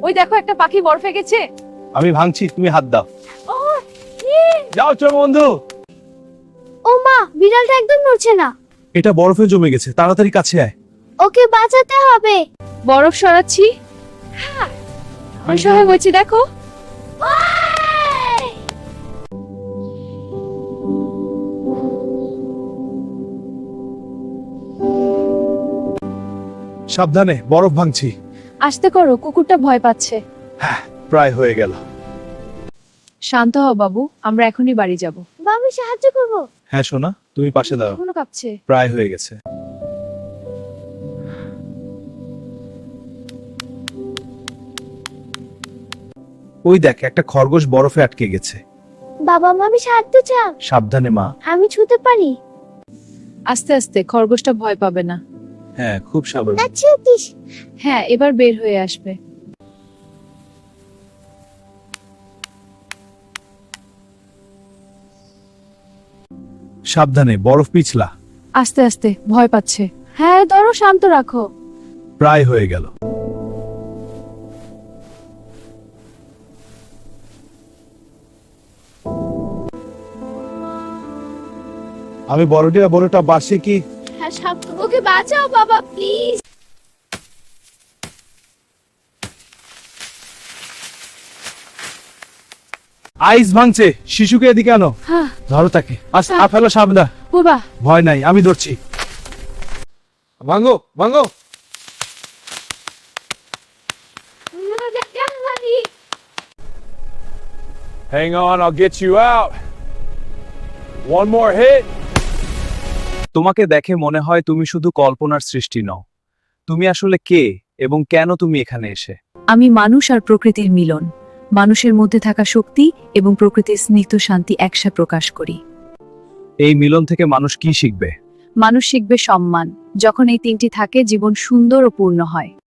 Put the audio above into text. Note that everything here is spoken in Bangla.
ওই দেখো একটা পাখি বরফে গেছে। আমি ভাঙছি, তুমি হাত দাও। ও কি? যাও চল বন্ধু। ও মা, বিড়ালটা একদম নড়ছে না। এটা বরফে জমে গেছে, তাড়াতাড়ি কাছে আয়। ওকে বাঁচাতে হবে। বরফ সরাচ্ছি। হ্যাঁ, আমি সহায় হয়েছি দেখো। সাবধানে, বরফ ভাঙছি। আস্তে করো, কুকুরটা ভয় পাচ্ছে। প্রায় হয়ে গেল। শান্ত হও বাবু, আমরা এখনই বাড়ি যাব। বা আমি সাহায্য করব। হ্যাঁ সোনা, তুমি পাশে দাও। এখনো কাঁপছে। প্রায় হয়ে গেছে। ওই দেখ, একটা খরগোশ বরফে আটকে গেছে। বাবা মা, আমি সাহায্য চাই। সাবধানে মা। আমি ছুতে পারি। আস্তে আস্তে, খরগোশটা ভয় পাবে না। হ্যাঁ, খুব সাবধানে। না ছুটিস। হ্যাঁ, এবার বের হয়ে আসবে। সাবধানে, বরফ পিছলা। আস্তে আস্তে, ভয় পাচ্ছে। হ্যাঁ ধরো, শান্ত রাখো। প্রায় হয়ে গেল। আমি বড়টা বাসে কি? হ্যাঁ সাহায্য। ওকে বাঁচাও বাবা, প্লিজ। আইস ভাঙছে, শিশুকে এদিকে আনো। হ্যাঁ ধরো তাকে। আচ্ছা, ফেলো সাবধান। বাবা। ভয় নাই, আমি ধরছি। ভাঙো ভাঙো। Hang on, I'll get you out. One more hit. তোমাকে দেখে মনে হয় তুমি শুধু কল্পনার সৃষ্টি নও। তুমি আসলে কে এবং কেন তুমি এখানে এসে? আমি মানুষ আর প্রকৃতির মিলন, মানুষের মধ্যে থাকা শক্তি এবং প্রকৃতির স্নিগ্ধ শান্তি একসাথে প্রকাশ করি। এই মিলন থেকে মানুষ কি শিখবে? মানুষ শিখবে সম্মান। যখন এই তিনটি থাকে, জীবন সুন্দর ও পূর্ণ হয়।